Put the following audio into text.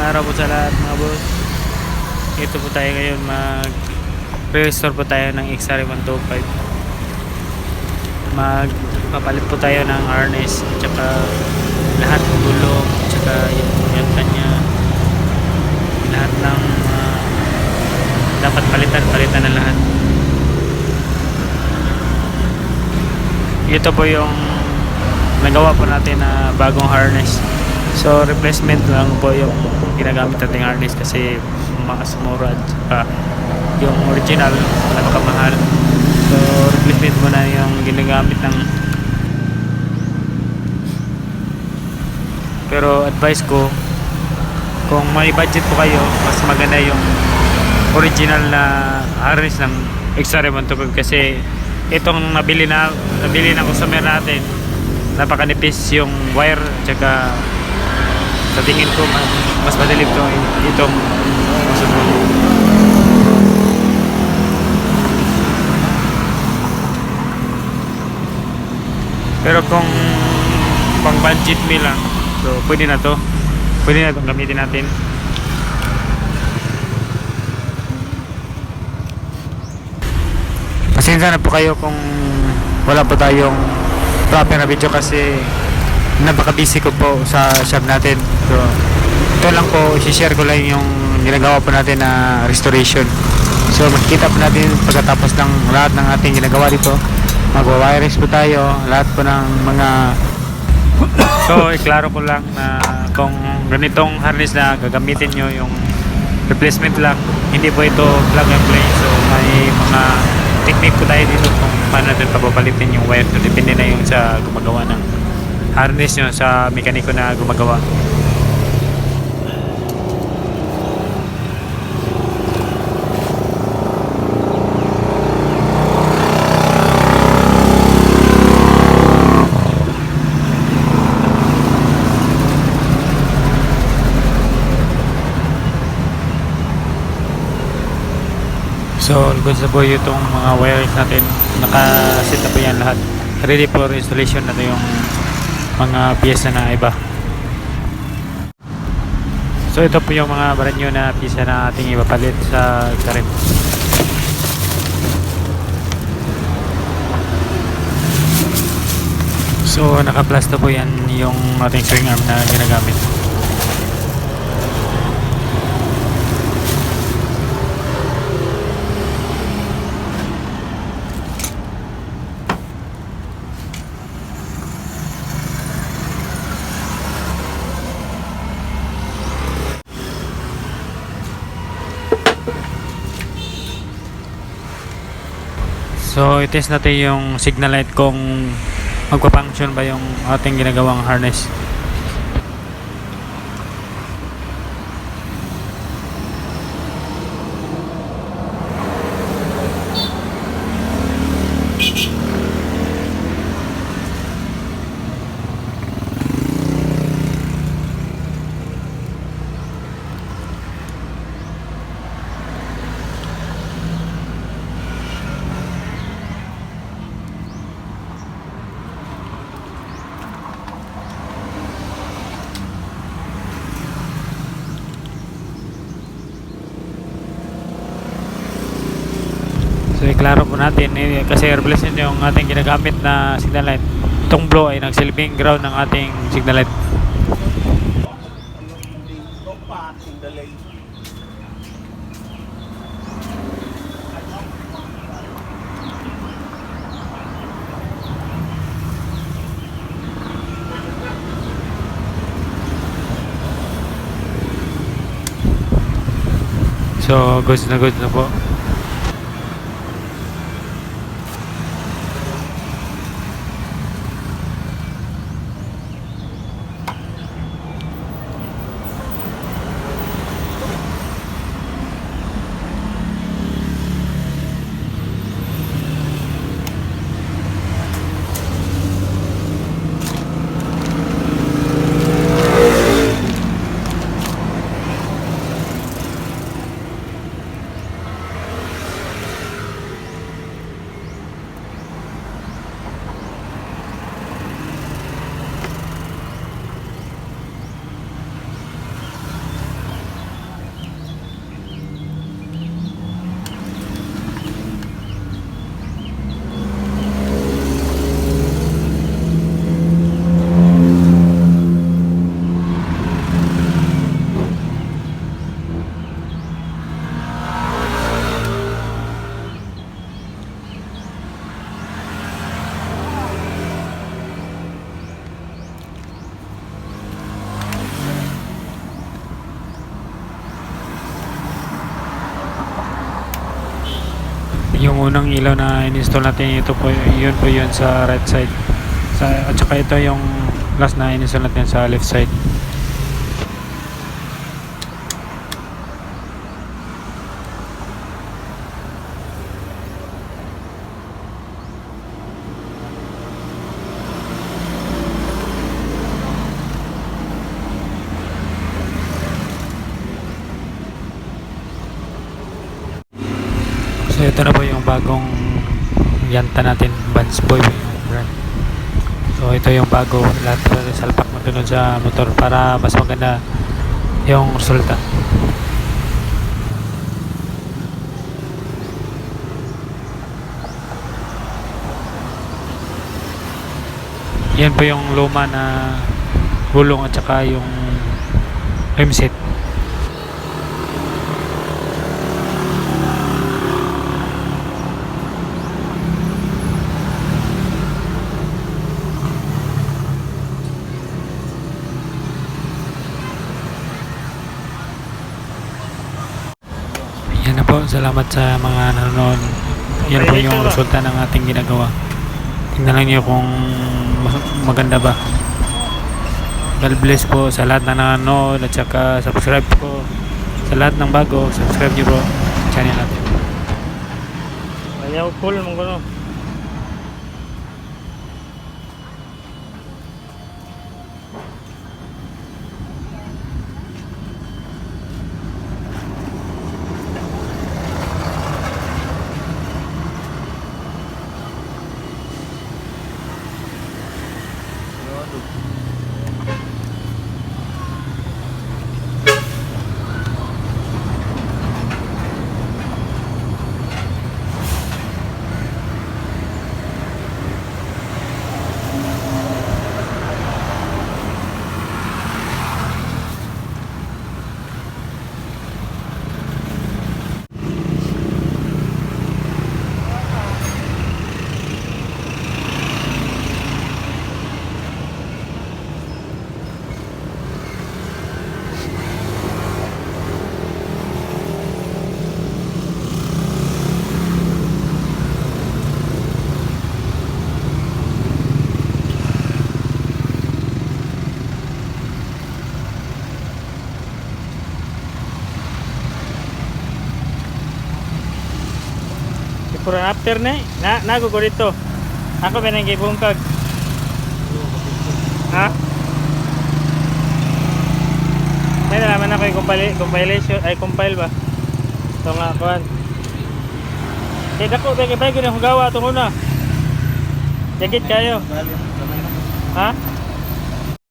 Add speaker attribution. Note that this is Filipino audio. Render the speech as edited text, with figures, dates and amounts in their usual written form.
Speaker 1: araw po sa lahat mga boss. Ito po tayo ngayon, mag-restore po tayo ng XR125. Magpapalit po tayo ng harness at saka lahat ng gulong at saka yung kanya, lahat ng dapat palitan na lahat. Ito po yung nagawa po natin na bagong harness. So replacement lang po yung ginagamit nating harness kasi mas mura at yung original napakamahal. So replacement mo na yung ginagamit ng, pero advice ko, kung may budget po kayo, mas maganda yung original na harness ng XR125 kasi itong nabili ng customer natin, napakanipis yung wire, tsaka sa tingin ko mas madilim itong masusunod. Pero kung pang budget meal lang, so pwede na itong gamitin natin. Pasensya na po kayo kung wala po tayong proper na video kasi napaka-busy ko po sa shop natin. So ito lang po, i-share ko lang yung ginagawa po natin na restoration. So makikita po natin pagkatapos ng lahat ng ating ginagawa dito, magwa-wires po tayo lahat po ng mga so iklaro ko lang na kung ganitong harness na gagamitin nyo, yung replacement lang, hindi po ito plug and play. So may mga technique po tayo dito kung paano natin papapalitin yung wire. So depende na yung sa gumagawa ng harness nyo, sa mekaniko na gumagawa. So goods na po itong mga wires natin, nakaset na po yan lahat, ready for installation na ito yung mga piyesa na iba. So ito po yung mga brand new na piyesa na ating ipapalit sa karin. So naka-plus na po yan yung ating swing arm na ginagamit. So i-test natin yung signal light kung magpa-function ba yung ating ginagawang harness. So iklaro po natin kasi replacement yung ating ginagamit na signal light. Itong blue ay nagsilbing ground ng ating signal light. So goods na po. yung unang ilaw na in-install natin, ito po, yun po yun sa right side. At saka ito yung last na in-install natin sa left side. So ito na po yung bagong yanta natin, Vans Boy po yung brand. So ito yung bago, lahat po salpak matunod sa motor para mas maganda yung resulta. Yan po yung luma na gulong at saka yung rim set. Yan na po, salamat sa mga nanonood. Yan po yung resulta ng ating ginagawa. Tingnan lang nyo kung maganda ba. God bless po sa lahat na nanonood at saka subscribe po sa lahat ng bago. Subscribe nyo po channel natin.
Speaker 2: Ayaw cool mong gano'n. Puro after na nago ko dito. Ako ba nang gibungkag? Ha? May nalaman ako yung compilation, ay compile ba? Ito nga kuhan. Kaya ako, bagay-bagay na hugawa ito muna. Jakit kayo. Ha?